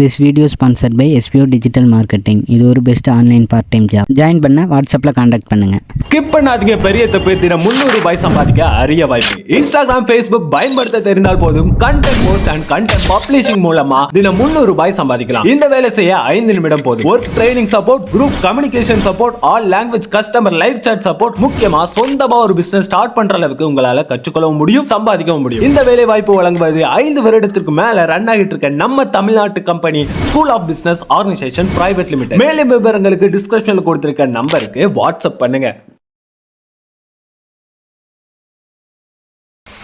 This video sponsored by SPO Digital Marketing. இது ஒரு best online part time job. Join பண்ண வாட்ஸ்அப்ல contact பண்ணுங்க. ஸ்கிப் பண்ணாதீங்க, பெரிய தப்பு. தினம் 300 ரூபாய் சம்பாதிக்க அரிய வாய்ப்பு. இன்ஸ்டாகிராம், Facebook பயன்படுத்த தெரிந்தால் போதும். Content post and content publishing மூலமா தினம் 300 ரூபாய் சம்பாதிக்கலாம். இந்த வேலை செய்ய 5 நிமிடம் போதும். Work training support, group communication support, all language customer live chat support, முக்கியமா சொந்தமா ஒரு பிசினஸ் ஸ்டார்ட் பண்ற அளவுக்கு உங்களால கற்றுக்கொள்ளவும் முடியும், சம்பாதிக்கவும் முடியும். இந்த வேலை வாய்ப்பு வழங்குவது 5 வருடத்திற்கு மேல ரன் ஆகிட்டு இருக்க நம்ம தமிழ்நாட்டு company school of business organisation private limited. மேலும் விவரங்களுக்கு டிஸ்கிரிப்ஷன்ல கொடுத்திருக்க நம்பருக்கு வாட்ஸ்அப் பண்ணுங்க.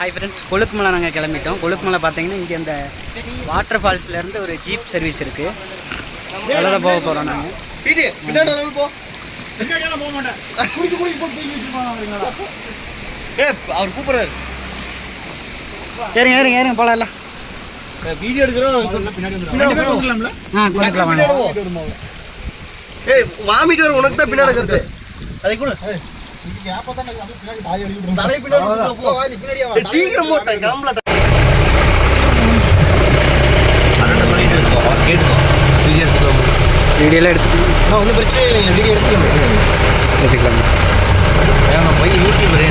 ஹாய் ஃப்ரெண்ட்ஸ், கொழுக்குமலை நாங்கள் கிளம்பிட்டோம். கொழுக்குமலை பார்த்தீங்கன்னா இங்கே இந்த வாட்டர் ஃபால்ஸ்லேருந்து ஒரு ஜீப் சர்வீஸ் இருக்குது. அதில் தான் போக போகிறோம் நாங்கள். அவர் கூப்பிடுறாரு. ஏறுங்க ஏறுங்க ஏறுங்க போகலாம். எல்லாம் வீடியோ எடுக்கிறோம். ஏய் வாமிட்டு வர உனக்கு தான் பின்னாடி இருக்கிறது. அதை கூட தலை பின்னாடி சீக்கிரம் போட்டேன் கிளம்பல. வீடியோலாம் எடுத்துக்கலாம். ஒன்றும் பிரச்சனை இல்லை, வீடியோ எடுத்துக்கலாம். நான் போய் யூடியூபரு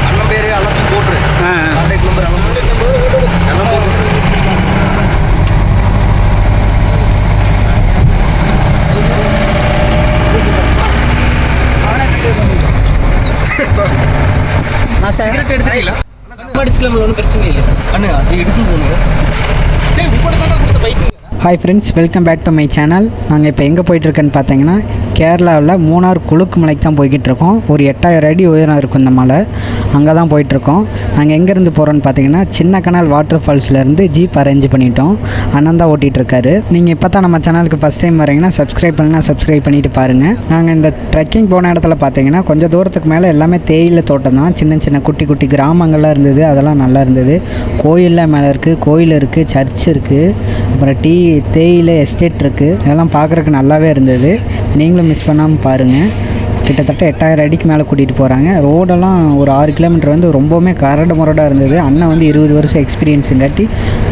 அண்ணன் பேர் எல்லாத்தையும் போட்டுரு. கான்டாக்ட் நம்பர் எல்லாம் போட்டு நான் சிகரெட் எடுத்துக்கலாம். அடிச்சுக்கலாம், ஒன்றும் பிரச்சனை இல்லை. அண்ணா அது எடுத்து போகணும். உங்களோட தான் கொடுத்த பைக்கு. Hi friends, welcome back to my channel. நாங்கள் இப்போ எங்கே போயிட்டுருக்கேன்னு பார்த்தீங்கன்னா கேரளாவில் மூணார் கொழுக்குமலைக்கு தான் போய்கிட்டு இருக்கோம். ஒரு 8000 அடி உயரம் இருக்கும் இந்த மலை. அங்கே தான் போயிட்டுருக்கோம். நாங்கள் எங்கேருந்து போகிறோன்னு பார்த்தீங்கன்னா சின்ன கனால் வாட்டர் ஃபால்ஸ்லேருந்து ஜீப் அரேஞ்ச் பண்ணிட்டோம். அண்ணன் தான் ஓட்டிகிட்ருக்காரு. நீங்கள் இப்போ தான் நம்ம சேனலுக்கு ஃபஸ்ட் டைம் வரீங்கன்னா சப்ஸ்கிரைப் பண்ணலாம், சப்ஸ்கிரைப் பண்ணிவிட்டு பாருங்கள். நாங்கள் இந்த ட்ரெக்கிங் போன இடத்துல பார்த்தீங்கன்னா கொஞ்சம் தூரத்துக்கு மேலே எல்லாமே தேயிலை தோட்டம் தான். சின்ன சின்ன குட்டி குட்டி கிராமங்கள்லாம் இருந்தது. அதெல்லாம் நல்லா இருந்தது. கோயிலெலாம் மேலே இருக்குது, கோயில் இருக்குது, சர்ச் இருக்குது, அப்புறம் தேயிலை எஸ்டேட் இருக்குது. இதெல்லாம் பார்க்குறதுக்கு நல்லாவே இருந்தது. நீங்களும் மிஸ் பண்ணாமல் பாருங்கள். கிட்டத்தட்ட 8000 அடிக்கு மேலே கூட்டிகிட்டு போகிறாங்க. ரோடெல்லாம் ஒரு 6 கிலோமீட்டர் வந்து ரொம்பவுமே கரடு முரடாக இருந்தது. அண்ணன் வந்து 20 வருஷம் எக்ஸ்பீரியன்ஸுங்காட்டி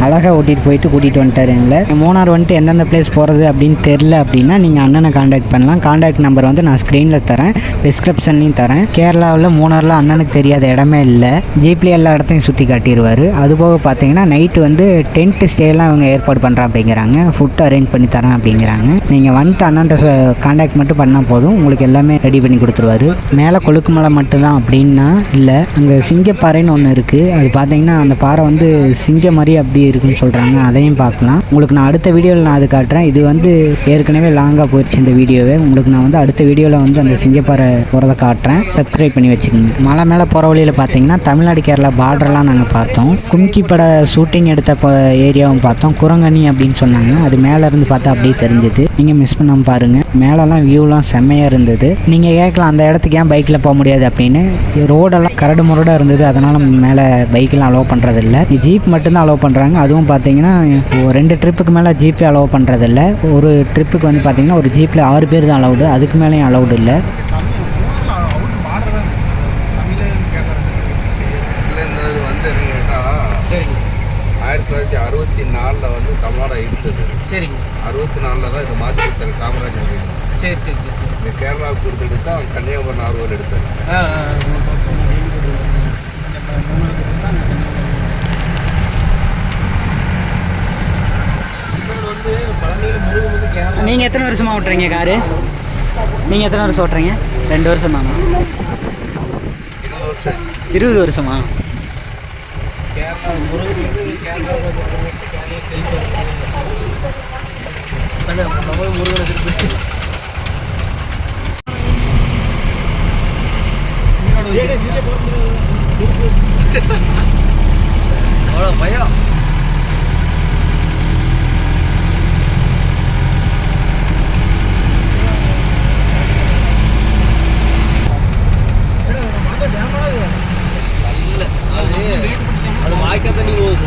அழகாக ஓட்டிகிட்டு போயிட்டு கூட்டிகிட்டு வந்துட்டார் எங்களை. மூணார் வந்துட்டு எந்தெந்த பிளேஸ் போகிறது அப்படின்னு தெரில அப்படின்னா நீங்கள் அண்ணனை காண்டாக்ட் பண்ணலாம். காண்டாக்ட் நம்பர் வந்து நான் ஸ்க்ரீனில் தரேன், டிஸ்கிரிப்ஷன்லையும் தரேன். கேரளாவில் மூணாரில் அண்ணனுக்கு தெரியாத இடமே இல்லை. ஜீப்லேயே எல்லா இடத்தையும் சுற்றி காட்டிடுவார். அதுபோக பார்த்தீங்கன்னா நைட்டு வந்து டென்ட் ஸ்டேலாம் இவங்க ஏற்பாடு பண்ணுறேன் அப்படிங்கிறாங்க. ஃபுட் அரேஞ்ச் பண்ணி தரேன் அப்படிங்கிறாங்க. நீங்கள் வந்துட்டு அண்ணன்ட்ட காண்டாக்ட் மட்டும் பண்ணால் போதும், உங்களுக்கு எல்லாமே ரெடி பண்ணி கொடுத்துருவாரு. மேலே கொழுக்குமலை மட்டும்தான் அப்படின்னா இல்லை, அங்கே சிங்கப்பாறைன்னு ஒன்று இருக்குது. அது பார்த்தீங்கன்னா அந்த பாறை வந்து சிங்க மாதிரி அப்படி இருக்குன்னு சொல்கிறாங்க. அதையும் பார்க்கலாம். உங்களுக்கு நான் அடுத்த வீடியோவில் நான் அது காட்டுறேன். இது வந்து ஏற்கனவே லாங்காக போயிடுச்சு இந்த வீடியோவே. உங்களுக்கு நான் வந்து அடுத்த வீடியோவில் வந்து அந்த சிங்கப்பாறை போகிறத காட்டுறேன். சப்ஸ்கிரைப் பண்ணி வச்சுக்கோங்க. மலை மேலே போகிற வழியில் பார்த்தீங்கன்னா தமிழ்நாடு கேரளா பார்டர்லாம் நாங்கள் பார்த்தோம். கும்கி பட ஷூட்டிங் எடுத்த ஏரியாவும் பார்த்தோம். குரங்கணி அப்படின்னு சொன்னாங்க. அது மேலே இருந்து பார்த்தா அப்படியே தெரிஞ்சது. நீங்கள் மிஸ் பண்ணாமல் பாருங்கள். மேலெல்லாம் வியூலாம் செம்மையாக இருந்தது. நீங்கள் கேட்கலாம் அந்த இடத்துக்கு ஏன் பைக்கில் போக முடியாது அப்படின்னு. ரோடெல்லாம் கரடு முரடாக இருந்தது. அதனால் மேலே பைக்கெலாம் அலோவ் பண்ணுறதில்ல. ஜீப் மட்டும்தான் அலோவ் பண்ணுறாங்க. அதுவும் பார்த்தீங்கன்னா 2 ட்ரிப்புக்கு மேலே ஜீப்பே அலோவ் பண்ணுறதில்ல. ஒரு ட்ரிப்புக்கு வந்து பார்த்தீங்கன்னா ஒரு ஜீப்பில் 6 பேர் தான் அலௌடு. அதுக்கு மேலேயும் அலௌடு இல்லை. சரிங்க. 1964 வந்து தமிழ்நாடு இருந்தது. சரிங்க. 64 தான் இதை மாற்றி கொடுத்தாரு காமராஜர். சரி சரி சரி. இந்த கேரளாவுக்கு கொடுத்துட்டு தான் கன்னியாகுமரி நார்வல் எடுத்தார். நீங்கள் எத்தனை வருஷமாக ஓட்டுறீங்க காரு? நீங்கள் எத்தனை வருஷம் ஓட்டுறீங்க? 2 வருஷம் தானா? 20 வருஷம் ஆச்சு. 20 வருஷமா? கேரளா முருகன் கேரளா முருகன் அவ்வளோ பயம். அது வாய்க்கா தண்ணி போகுது.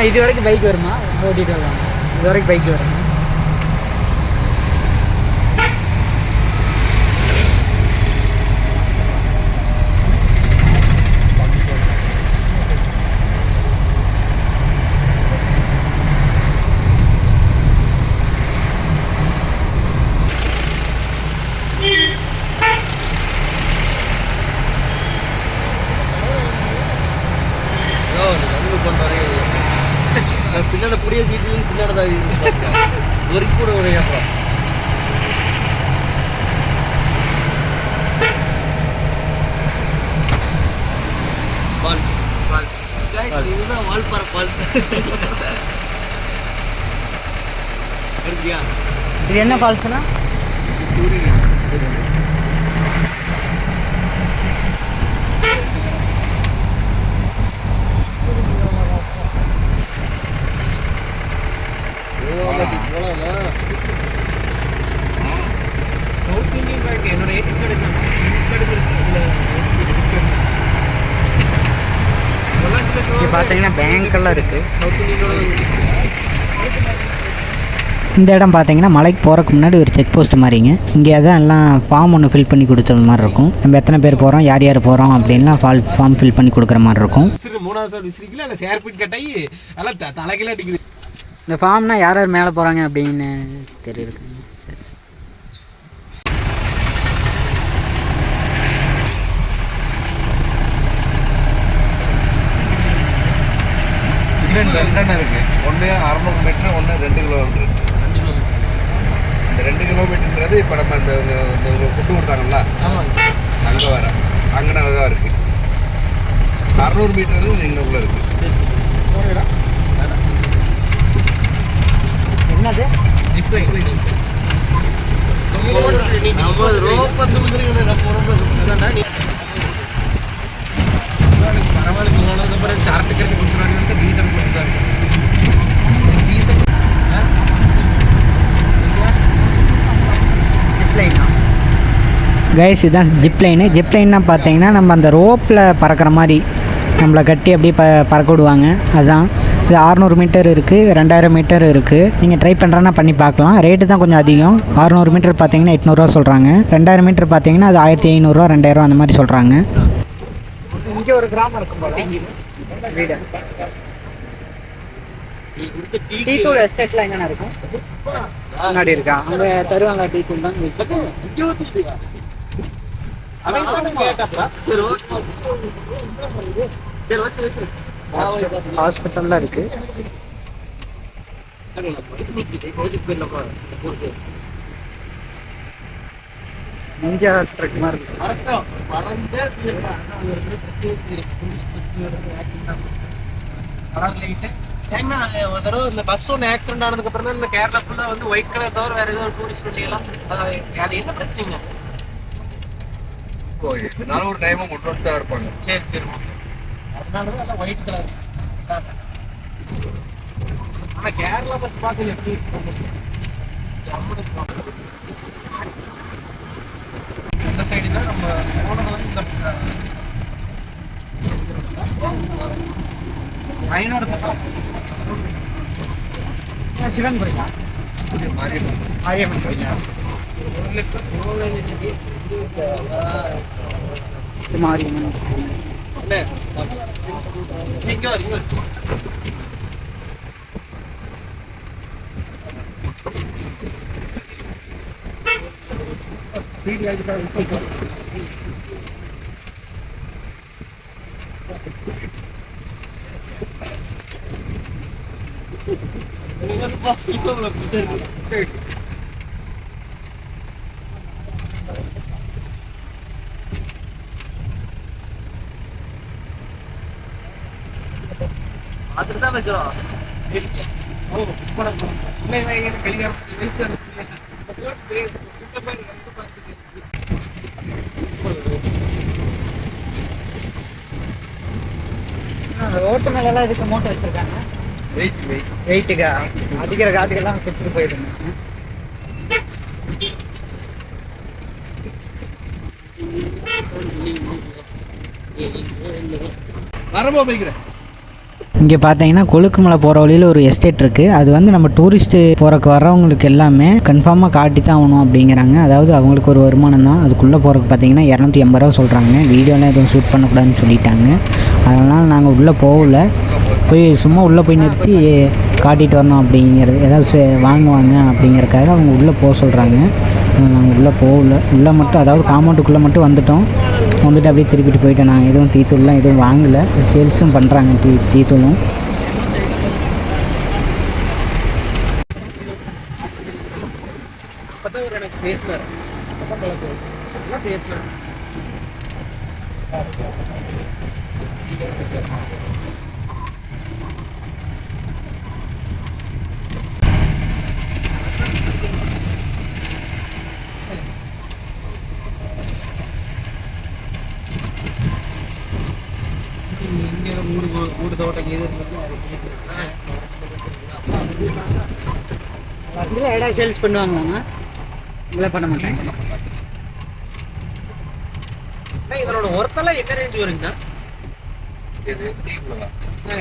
இது வரைக்கும் பைக் வருமா? ஓட்டிகிட்டு வருவாங்க. இது வரைக்கும் பைக் வரும். பின்னாடி புடிய சீட்டு பின்னாடி தான் ஒரு கூட ஒரு ஏப்பம் ஃபால்ஸ் ஃபால்ஸ் गाइस இதுதான் வால்பாறை ஃபால்ஸ். எடுத்தியா? இது என்ன ஃபால்ஸ்னா? சூரியன் சவுத் இந்தியன் பேங்க் என்னோட ஏடிஎம் கார்டு இங்கே பார்த்தீங்கன்னா பேங்க்கெல்லாம் இருக்குது. சவுத் இந்தியனோட இந்த இடம் பார்த்தீங்கன்னா மலைக்கு போகிறதுக்கு முன்னாடி ஒரு செக் போஸ்ட் மாதிரிங்க. இங்கே தான் எல்லாம் ஃபார்ம் ஒன்று ஃபில் பண்ணி கொடுத்த மாதிரி இருக்கும். நம்ம எத்தனை பேர் போகிறோம், யார் யார் போகிறோம் அப்படின்லாம் ஃபார்ம் ஃபில் பண்ணி கொடுக்குற மாதிரி இருக்கும். மூணாவது சார் விசிறிக்கல இல்லை சேர்பிட் கட்டாயி எல்லாம் தலைக்கெல்லாம் அடிக்குது. இந்த ஃபார்ம்னா யார் யார் மேலே போகிறாங்க அப்படின்னு தெரியல. சரி ரெண்டெண்ணம் இருக்குது. ஒன்று 600 மீட்டர், ஒன்று 2 கிலோமீட்டர். இந்த 2 கிலோமீட்டர்ன்றது இப்போ நம்ம இந்த ஃபுட்டு கொடுத்தாங்கல்ல அங்கே வர அங்கே தான் இருக்குது. 600 மீட்டர் எங்களுக்குள்ளே இருக்குது. என்னது? ஜிப் லைன் நம்மளது ரோப் வந்து பரவாயில்ல. போனதுக்கப்புறம் சார்ட்டுக்கு கொடுத்துருவாங்க. டீசல் கொடுத்துருவாங்க. டீசல் ஜிப்லைனா? கைஸ் இதுதான் ஜிப் லைனு. ஜிப் லைன்னா பார்த்தீங்கன்னா நம்ம அந்த ரோப்பில் பறக்கிற மாதிரி நம்மளை கட்டி அப்படியே பறக்க விடுவாங்க. அதுதான் இது 600 மீட்டர் இருக்குது, 2000 மீட்டர் இருக்குது. நீங்கள் ட்ரை பண்ணுறேன்னா பண்ணி பார்க்கலாம். ரேட்டு தான் கொஞ்சம் அதிகம். 600 மீட்டர் பார்த்தீங்கன்னா 800 சொல்கிறாங்க. 2000 மீட்டர் பார்த்தீங்கன்னா அது 1500, 2000 அந்த மாதிரி சொல்கிறாங்க. இங்கே ஒரு கிராமம் இருக்கும் போல வீடு. டீ தூள் எஸ்டேட்லாம் என்னென்ன இருக்கும்? முன்னாடி இருக்கா? அங்கே தருவாங்க டீ தூள் தான். ஹாஸ்பிட்டல்லாம் இருக்கு. இந்தியா ட்ரக் மாதிரி இருக்கு. ஒரு தடவை இந்த பஸ் ஒன்று ஆக்சிடென்ட் ஆனதுக்கு அப்புறம் தான் இந்த கேரளா ஃபுல்லா வந்து ஒயிட் கலர் தவிர வேற ஏதோ டூரிஸ்ட் வண்டியெல்லாம் அது என்ன பிரச்சனைங்க? இதனால ஒரு டைமும் கொண்டு தான் இருப்பாங்க. சரி சரி. அதனாலதான் எல்லாம் ஒயிட் கலர். ஆனா கேரளா பஸ் பார்த்து எப்படி இந்த சைடு தான் நம்ம போனது வந்து இந்த வயநாடு சிவன் கோயிலா? மாரியம்மன் கோயிலா? மாரியம்மன் அதுதான் வைக்கிறோம். ரோட்டு மேலாம் இதுக்கு மூட்டை வச்சிருக்காங்க. வெயிட்டுக்கா அடிக்கிற காத்துக்கெல்லாம் வச்சுட்டு போயிடுங்க. வரம்போ போய்க்கிறேன். இங்கே பார்த்தீங்கன்னா கொழுக்குமலை போகிற வழியில் ஒரு எஸ்டேட் இருக்குது. அது வந்து நம்ம டூரிஸ்ட்டு போகிறக்கு வர்றவங்களுக்கு எல்லாமே கன்ஃபார்மாக காட்டி தான் ஆகணும் அப்படிங்கிறாங்க. அதாவது அவங்களுக்கு ஒரு வருமானம் தான். அதுக்குள்ளே போகிறக்கு பார்த்தீங்கன்னா 280 ரூபா சொல்கிறாங்க. வீடியோலாம் எதுவும் ஷூட் பண்ணக்கூடாதுன்னு சொல்லிட்டாங்க. அதனால் நாங்கள் உள்ளே போய் சும்மா உள்ளே போய் நிறுத்தி காட்டிட்டு வரணும் அப்படிங்கிறது, ஏதாவது வாங்குவாங்க அப்படிங்கிறக்காக அவங்க உள்ளே போக சொல்கிறாங்க. நாங்கள் உள்ளே உள்ளே மட்டும், அதாவது காம்பவுண்டுக்குள்ளே மட்டும் வந்துட்டு அப்படியே திருப்பிட்டு போயிட்டேன். நான் எதுவும் டீத்தூள்லாம் எதுவும் வாங்கலை. சேல்ஸும் பண்ணுறாங்க டீத்தூளும். இதில் இடம் சேல்ஸ் பண்ணுவாங்களாண்ணா? இதில் பண்ண மாட்டாங்க. இதனோட ஒர்த்தெல்லாம் என்ன ரேஞ்ச் வருங்கண்ணா?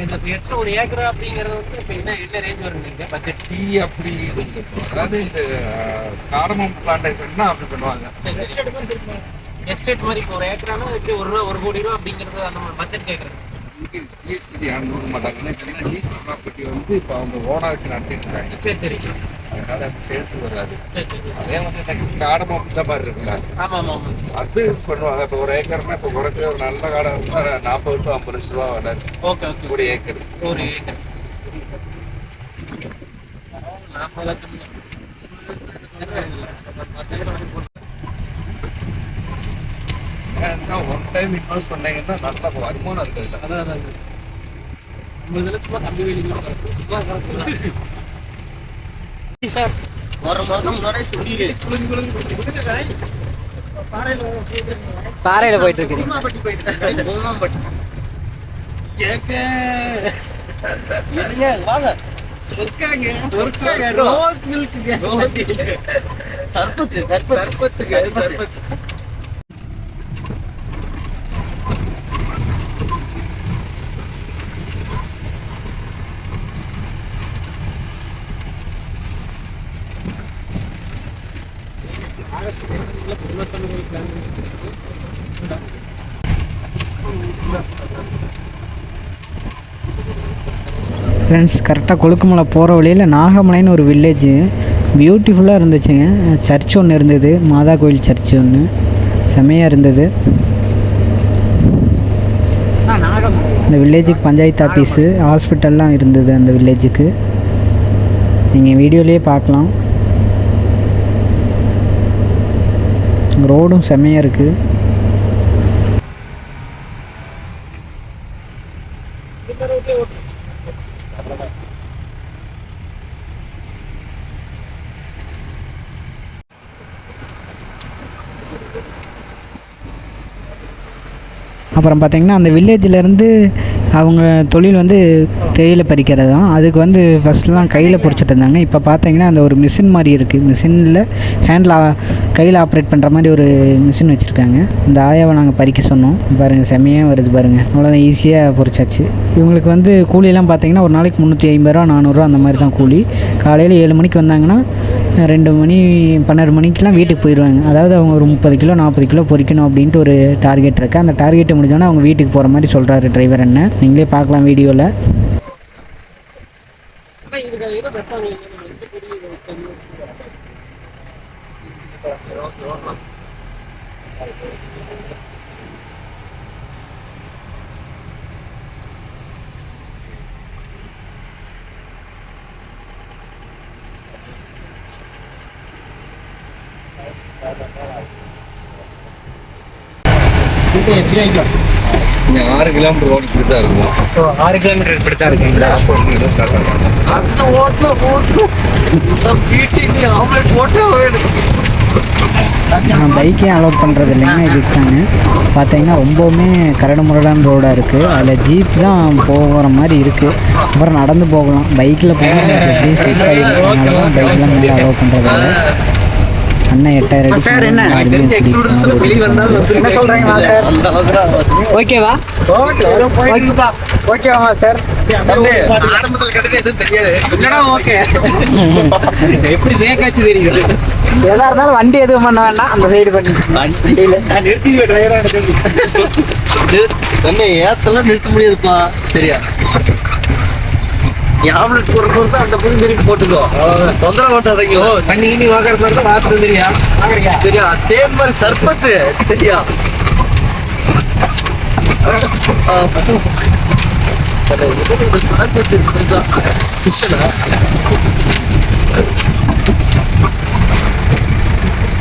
இந்த எக்ஸ்ட்ரா ஒரு ஏக்கர் அப்படிங்கிறது வந்து இப்போ என்ன ரேஞ்ச் வருங்க பட்ஜெட்? டீ அப்படி அதாவது இந்த காடமம் பிளான்டேஷன் அப்படி பண்ணுவாங்க. எஸ்டேட் மாதிரி இப்போ ஒரு ஏக்கரானா எப்படி ₹1 கோடி அப்படிங்கிறது அந்த பட்ஜெட் கேட்குறேன். ஜிஎஸ்டி யாரும் கொடுக்க மாட்டாங்கன்னா லீஸ் ப்ராப்பர்ட்டி வந்து இப்போ அவங்க ஓனா வச்சு நடத்திட்டு இருக்காங்க. சரி அதனால அது சேல்ஸ் வராது. சரி. அதே வந்து காடமம் இந்த மாதிரி இருக்குல்ல, ஆமாம் அது பண்ணுவாங்க. இப்போ ஒரு ஏக்கர்னா இப்போ குறைச்சி ஒரு நல்ல காடை 40 to 50 லட்ச ரூபா வராது. ஓகே ஒரு ஏக்கர் 40 லட்சம். ஒன் டைம் இன்வெஸ்ட் பண்ணீங்கன்னா நல்ல வருமானம் இருக்குது. அதான் 50 லட்சம் தம்பி வெளியே சார் ஒரு மாதம் முன்னாடி பாறையில் போயிட்டு இருக்கீங்க. வாங்க சொர்க்காங்க ரோஸ் மில்க்குங்க. சர்பத்து. ஃப்ரெண்ட்ஸ், கரெக்டாக கொழுக்குமலை போகிற வழியில் நாகமலைன்னு ஒரு வில்லேஜு பியூட்டிஃபுல்லாக இருந்துச்சுங்க. சர்ச் ஒன்று இருந்தது, மாதா கோயில் சர்ச்சு ஒன்று செம்மையாக இருந்தது. இந்த வில்லேஜுக்கு பஞ்சாயத்து ஆஃபீஸு, ஹாஸ்பிட்டல்லாம் இருந்தது அந்த வில்லேஜுக்கு. நீங்கள் வீடியோலேயே பார்க்கலாம். ரோடும் செம்மையாக இருக்குது. அப்புறம் பார்த்திங்கன்னா அந்த வில்லேஜிலேருந்து அவங்க தொழில் வந்து தேயிலை பறிக்கிறது தான். அதுக்கு வந்து ஃபஸ்ட்லாம் கையில் பொறிச்சிட்டு இருந்தாங்க. இப்போ பார்த்தீங்கன்னா அந்த ஒரு மிஷின் மாதிரி இருக்குது. மிஷினில் கையில் ஆப்ரேட் பண்ணுற மாதிரி ஒரு மிஷின் வச்சுருக்காங்க. இந்த ஆயாவை நாங்கள் பறிக்க சொன்னோம். பாருங்கள் செம்மையாக வருது பாருங்கள். அவ்வளோதான், ஈஸியாக பொறிச்சாச்சு. இவங்களுக்கு வந்து கூலியெல்லாம் பார்த்தீங்கன்னா ஒரு நாளைக்கு 350 ரூபா 400 ரூபா அந்த மாதிரி தான் கூலி. காலையில் 7 மணிக்கு வந்தாங்கன்னா 2 மணி 12 மணிக்கெலாம் வீட்டுக்கு போயிடுவாங்க. அதாவது அவங்க ஒரு 30 கிலோ 40 கிலோ பொறிக்கணும் அப்படின்ட்டு ஒரு டார்கெட் இருக்குது. அந்த டார்கெட்டை முடிஞ்சோன்னா அவங்க வீட்டுக்கு போகிற மாதிரி சொல்கிறாரு டிரைவர் என்ன. நீங்களே பார்க்கலாம் வீடியோவில். இங்கே 6 கிலோமீட்டர் ரோடு இப்படி தான் இருக்கும். 6 கிலோமீட்டர் இப்படி தான் இருக்குங்களா? பைக்கே அலோட் பண்ணுறது இல்லைங்க. இதுக்கு தாங்க பார்த்தீங்கன்னா ரொம்பவுமே கரடு முரடான ரோடாக இருக்குது. அதில் ஜீப் தான் போகிற மாதிரி இருக்குது. அப்புறம் நடந்து போகலாம். பைக்கில் போனால் எப்படி ஸ்லிப் ஆகிடும். அதனால தான் பைக்கெலாம் மேலே அலோட் பண்ணுறதால அண்ணன் 8000 என்ன சொல்கிறீங்களா சார்? ஓகேவா? ஓகேவா சார்? ஆரம்பத்தில் கிடையாது எதுவும் தெரியாது. இல்லடா ஓகே. எப்படி சேக்காச்சு தெரியும். எதா இருந்தாலும் வண்டி எதுவும் பண்ண வேண்டாம், அந்த சைடு பண்ணி வண்டியில தண்ணி ஏத்தெல்லாம் நிறுத்த முடியாதுப்பா. சரியா ஆம்லெட் போடுறது அந்த புரிஞ்சு திருப்பி போட்டுக்கோ. தொந்தரவு ஓட்டாதீங்க. தண்ணி இனி வாங்குற மாதிரி தான் வாசல் தெரியா சரியா. தேன் மாதிரி சர்பத்து சரியா.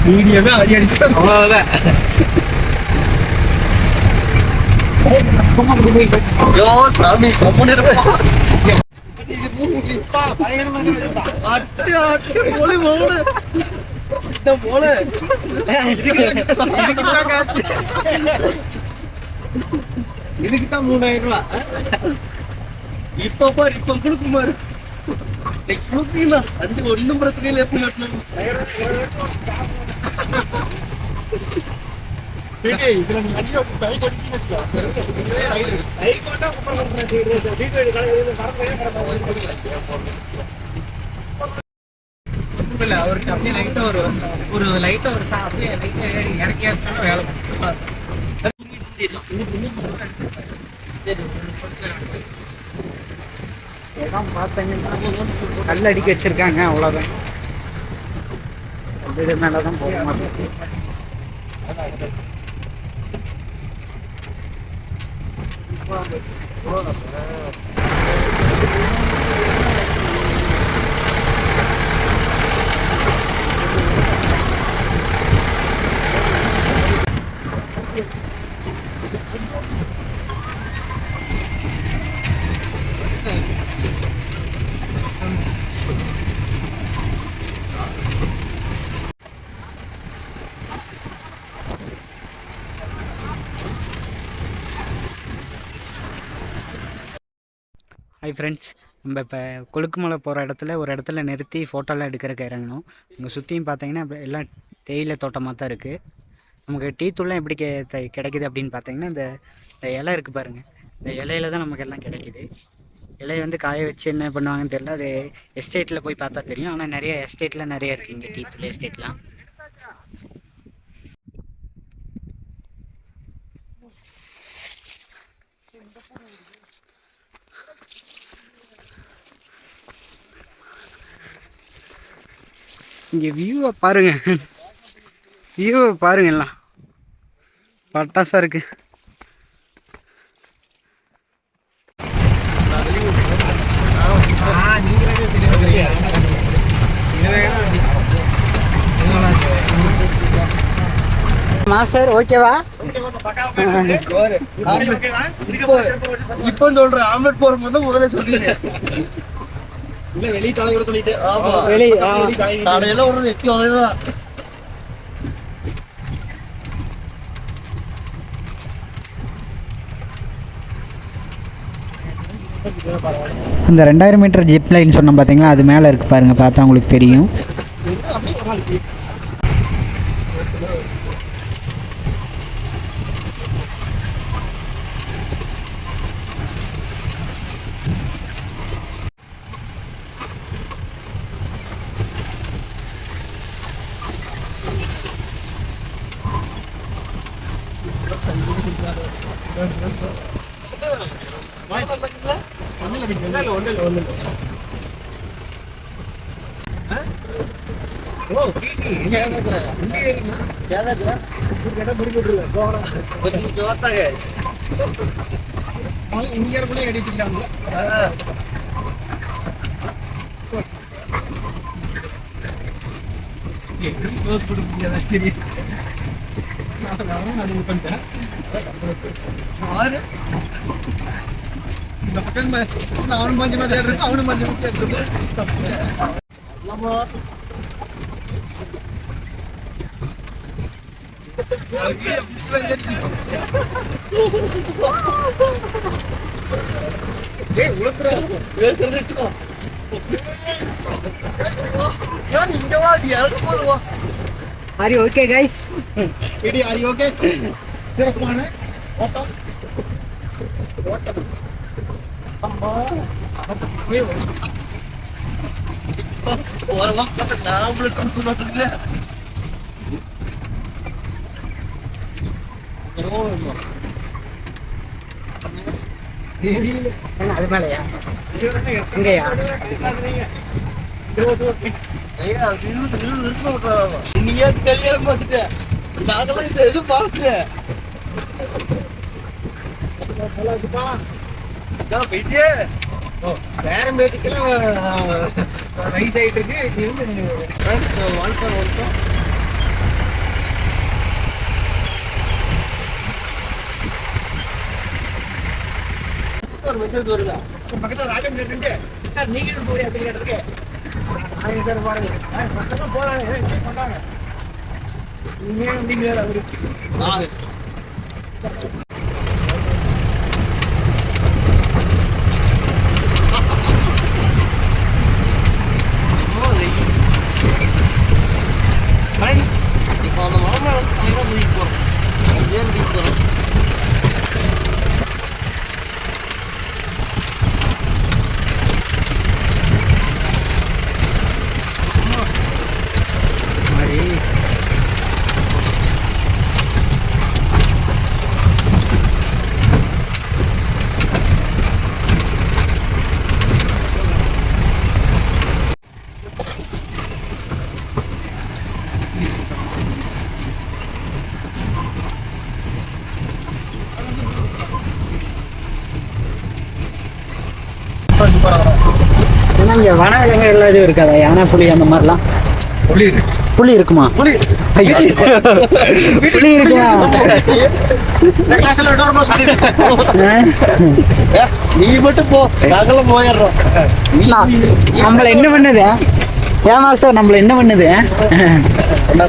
மீடியமே அடி அடிச்சு அவ்வளவுதான். ஐயோ சாமி கம்முன்னு இருப்பேன். இதுக்குதான் 3000 ரூபாய். இப்ப பாரு இப்ப கொடுக்குமாரு கொடுப்பீங்களா அஞ்சு ஒன்றும் பிரச்சனை இல்லை. எப்படி கட்டணும் இல்ல அவருக்கு அப்படியே லைட்டா ஒரு லைட்டா ஒரு அப்படியே லைட்டா இறக்கி அடிச்சாலும் வேலை பார்த்தீங்கன்னா கல் அடிக்க வச்சிருக்காங்க, அவ்வளோதான். இது மேலே தான் போக மாட்டேன். ஹாய் ஃப்ரெண்ட்ஸ், நம்ம இப்போ கொழுக்குமலை போகிற இடத்துல ஒரு இடத்துல நிறுத்தி ஃபோட்டோலாம் எடுக்கிறதுக்கு இறங்கணும். இங்கே சுற்றியும் பார்த்தீங்கன்னா எல்லாம் தேயிலை தோட்டமாக தான் இருக்குது. நமக்கு டீ தூள்லாம் எப்படி கிடைக்குது அப்படின்னு பார்த்தீங்கன்னா இந்த இலை இருக்குது பாருங்கள், இந்த இலையில தான் நமக்கு எல்லாம் கிடைக்கிது. இலையை வந்து காய வச்சு என்ன பண்ணுவாங்கன்னு தெரியல, அது எஸ்டேட்டில் போய் பார்த்தா தெரியும். ஆனால் நிறைய எஸ்டேட்டில் நிறைய இருக்குது இங்கே டீ தூள் எஸ்டேட்லாம். இங்கே வியூவை பாருங்கள், வியூவை பாருங்கள், எல்லாம் பட்டாசாக இருக்குது. மாஸ்டர் ஓகேவா? இப்போ சொல்றேன் ஆம்லெட் போற போது முதல்ல சொல்லிடுங்க. இல்ல வெளியே காலை கூட சொல்லிட்டு காலையில ஒரு 8 வரைதான். அந்த 2000 மீட்டர் ஜிப் லைன் சொன்னோம் பார்த்தீங்களா, அது மேலே இருக்குது பாருங்கள், பார்த்தா உங்களுக்கு தெரியும். அவனும் பஞ்சமா தேடுறது, அவனும் பஞ்சமா தேடுறது. Are you okay, guys? Are you okay? அது மேலையா இங்கயா நீங்க கல்யாணம் பார்த்துட்ட நாங்களாம் இந்த இது பார்க்கல போயிட்டே வேற மேட்டுக்கெல்லாம் ரைஸ் ஆயிட்டு இருக்கு வாழ்க்கை வரைக்கும் ஒரு மெசேஜ் வருதா பக்கத்தில் ராஜம் கேட்டு சார் நீங்க போய் அப்படின்னு கேட்டதுக்கு சார் பாருங்க பசங்க போறாங்க பண்றாங்க நீங்க ஃப்ரெண்ட்ஸ் இப்போ அந்த மலை மேலே தலையில தூக்கி போகிறோம் ஏன் தூக்கி போகிறோம் ஏன்னா இங்கே வனவிலங்குகள் எதுவும் இருக்காதா யானை புலி அந்த மாதிரிலாம் புலி இருக்குமா புலி இருக்குமா நீ மட்டும் போ நாங்களும் போயிடுறோம் நம்மள என்ன பண்ணுது ஏன் மாஸ்டர் நம்மள என்ன பண்ணுது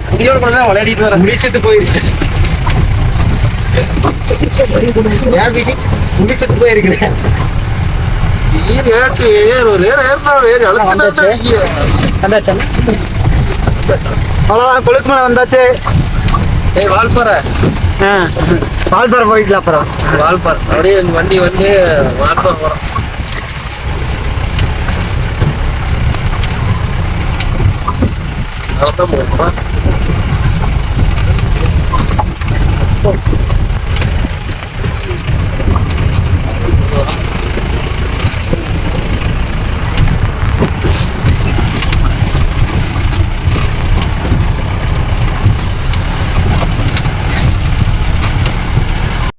புலியோட கூட தான் விளையாடிட்டு வரேன் முடிச்சுட்டு போயிருக்கு முடிச்சுட்டு போயிருக்கிறேன் அவ்வளோதான் கொழுக்குமலை வந்தாச்சு வால்பாறை வால்பாறை போயிடலாம் அப்புறம் வால்பாறை அப்படியே வண்டி வந்து வால்பாறை போகிறோம் அதான் போகிறோம்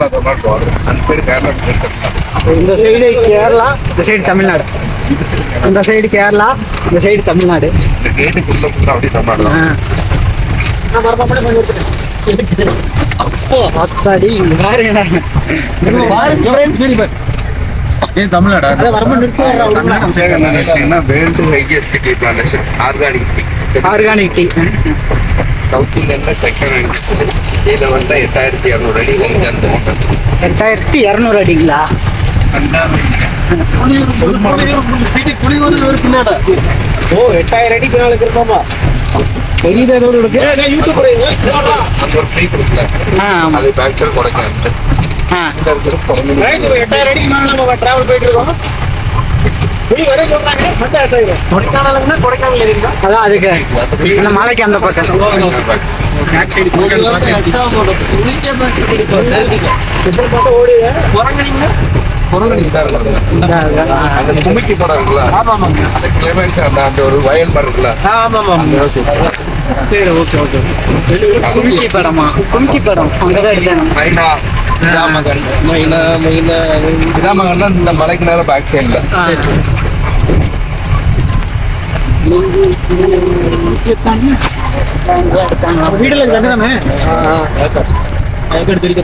அந்த சைடு கேரளா இந்த சைடு கேரளா இந்த சைடு தமிழ்நாடு இந்த சைடு கேரளா இந்த சைடு தமிழ்நாடு இந்த கேட்டுக்குள்ள அப்படியே தமிழ்நாடு தான். அத்தாடி இங்க பாருங்க தமிழ்நாடா world highest tea plantation organic tea organic tea south இந்தியாவில் செகண்ட் ஹையஸ்ட் சீல வந்து 8200 அடி ஹைட் அந்த 8200 அடிங்களா புலியூர் பின்னாடா ஓ 8000 அடி மேல இருக்கோமா பெரிய யூடியூப் அந்த ஒரு ஃப்ரீ கொடுக்கல அது பேக்சர் கொடைக்கானல் இந்த இடத்துல 8000 அடிக்கு மேல நம்ம டிராவல் போயிட்டு இருக்கோம் புலி வரை சொல்றாங்க கொடைக்கானல்னா கொடைக்கானல் இருக்கா அதான் அதுக்கு அந்த மலைக்கு அந்த பக்கம் அந்த குமிக்கி படம் இருக்குல்ல அந்த கிளைமேக்ஸ் அந்த ஒரு வயல் மரம் இருக்குல்ல சரி ஓகே ஓகே கும்கி படமா கும்கி படம் அங்கதான் எடுத்தாங்க மைனா ராமகன் ராமகன் இந்த மலைக்கு நேரம் பேக் சைட்ல வீடுல தானே அப்புறம்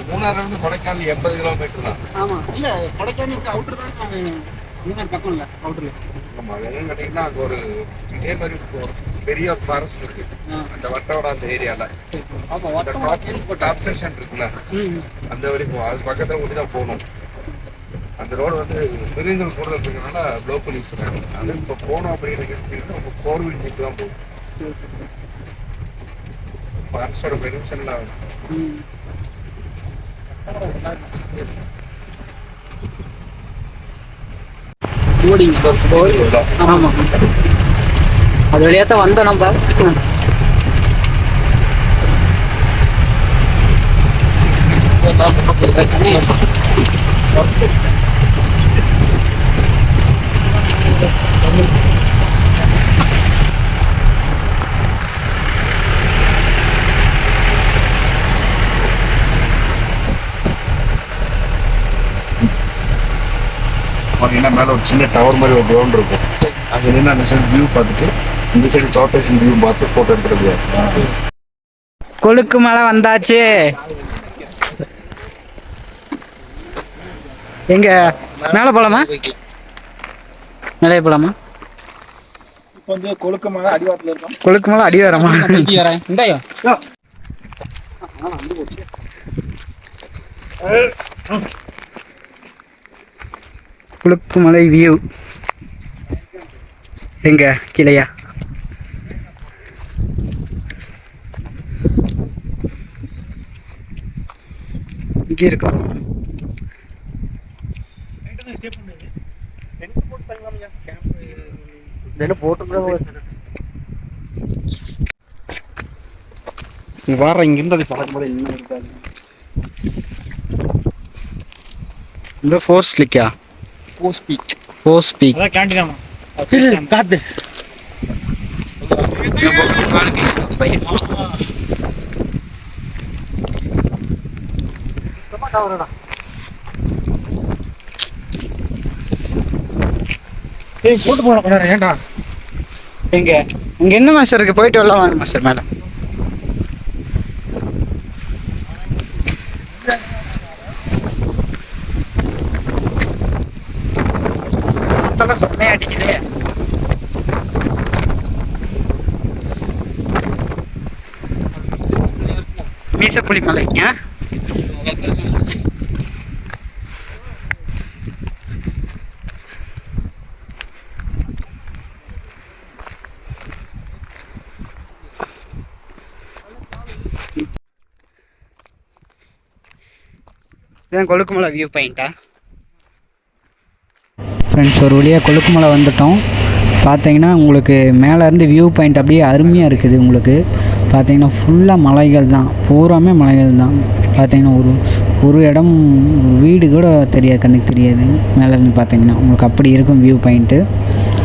மூணாறுல இருந்து கொடைக்கானல் வந்து 80 கிலோமீட்டர் தான். ஆமாம் இல்லை கொடைக்கானலுக்கு அவுட்ரு தான் மூணார் பக்கம் இல்லை அவுட்ரு. ஆமாம் என்னன்னு கேட்டிங்கன்னா அங்கே ஒரு இதே மாதிரி ஒரு பெரிய ஃபாரஸ்ட் இருக்கு அந்த வட்டோட அந்த ஏரியாவில். ஆமாம் அந்த டாப் ஸ்டேஷன் இருக்குல்ல அந்த வரைக்கும் அது பக்கத்தில் ஒட்டி தான் போகணும். அந்த ரோடு வந்து பெரியங்கள் கூட இருக்கிறதுனால ப்ளோக் பண்ணி வச்சுருக்காங்க. அது இப்போ போகணும் அப்படிங்கிறது நம்ம 4 வீல் ஜீப் தான் போகும். ஃபாரஸ்டோட பெர்மிஷன்லாம் ஆகும். ஆமாம் அது வழியாக தான் வந்தோம் நம்ம. பார்த்தீங்கன்னா மேலே ஒரு சின்ன டவர் மாதிரி ஒரு கிரவுண்ட் இருக்கும். அங்கே நின்று அந்த சைடு வியூ பார்த்துட்டு இந்த சைடு சார்டேஷன் வியூ பார்த்து ஃபோட்டோ எடுத்துக்கிறது. கொழுக்கு மலை வந்தாச்சு. எங்க மேலே போகலாமா? மேலே போகலாமா? இப்போ வந்து கொழுக்கு மலை அடிவாரத்தில் இருக்கோம். கொழுக்கு மலை அடிவாரமா? இந்தாயா கொழுக்கு மலை வியூ எங்க கீழையா? இங்கே இருக்கோம். வார இங்கிருந்து அது பார்க்கும் போது என்ன இருக்காது. இந்த ஃபோர்ஸ் லிக்கா ஃபோர்ஸ் பீக் அதான் கேண்டீன் காத்து போட்டு போன ஏன்டா எங்க இங்க என்ன மாஸ்டர் இருக்கு? போயிட்டு வரலாம் வாங்க மாஸ்டர் மேடம். செம்மையா அடிக்குது. மீசப்புலி மலைங்க. இதுதான் கொழுக்குமலை வியூ பாயிண்ட்டா? ஃப்ரெண்ட்ஸ் ஒரு வழியாக கொழுக்குமலை வந்துட்டோம். பார்த்தீங்கன்னா உங்களுக்கு மேலேருந்து வியூ பாயிண்ட் அப்படியே அருமையாக இருக்குது. உங்களுக்கு பார்த்தீங்கன்னா ஃபுல்லாக மலைகள் தான், பூராமே மலைகள் தான். பார்த்தீங்கன்னா ஒரு இடம் ஒரு வீடு கூட தெரியாது, கண்ணுக்கு தெரியாது மேலேருந்து பார்த்தீங்கன்னா. உங்களுக்கு அப்படி இருக்கும் வியூ பாயிண்ட்டு.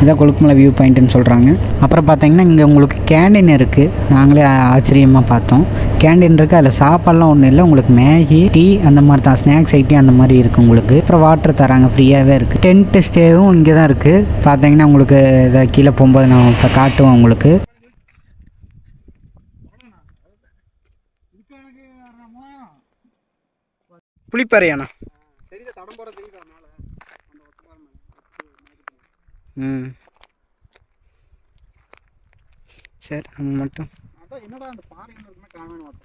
இதான் கொழுக்குமலை வியூ பாயிண்ட்டுன்னு சொல்கிறாங்க. அப்புறம் பார்த்தீங்கன்னா இங்கே உங்களுக்கு கேண்டீன் இருக்குது. நாங்களே ஆச்சரியமாக பார்த்தோம். கேண்டீன் இருக்குது, அதில் சாப்பாடெலாம் ஒன்றும் இல்லை. உங்களுக்கு மேகி, டீ அந்த மாதிரி தான், ஸ்நாக்ஸ் ஐட்டம் அந்த மாதிரி இருக்குது உங்களுக்கு. அப்புறம் வாட்டர் தராங்க, ஃப்ரீயாகவே இருக்குது. டென்ட்டு ஸ்டேவும் இங்கே தான் இருக்குது. பார்த்தீங்கன்னா உங்களுக்கு இதை கீழே போகும்போது நான் இப்போ காட்டுவோம் உங்களுக்கு. புளிப்பாறையாண்ணா? சரி நம்ம மட்டும் என்னடா அந்த பாறை என்ன காணணும்.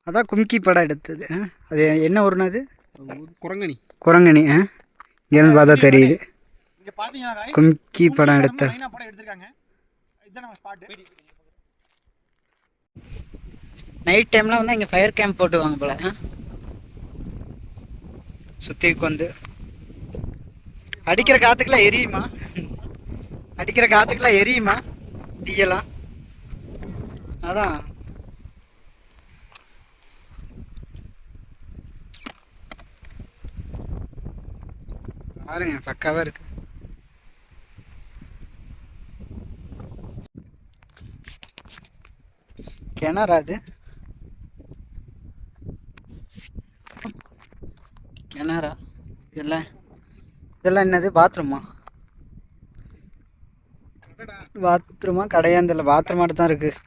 அதான் கும்கி படம் எடுத்தது. அது என்ன ஊருனா? அது குரங்கணி. இங்கேருந்து பார்த்தா தெரியுது. இங்க பாத்தீங்கன்னா கும்கி படம் எடுத்த படம் எடுத்திருக்காங்க. இதான் நம்ம ஸ்பாட். நைட் டைம்லாம் வந்து இங்கே ஃபயர் கேம்ப் போட்டுவாங்க போல. சுற்றிக்கு வந்து அடிக்கிற காற்றுக்கெல்லாம் எரியுமா? அடிக்கிற காற்றுக்கெல்லாம் எரியுமா தீயெல்லாம்? அதான் பாருங்க, பக்காவாக இருக்கு. கிணறா அது? கிணறா? இதெல்லாம் என்னது? பாத்ரூமா? பாத்ரூமா கடையாந்தில் பாத்ரூம் மட்டும் தான் இருக்குது.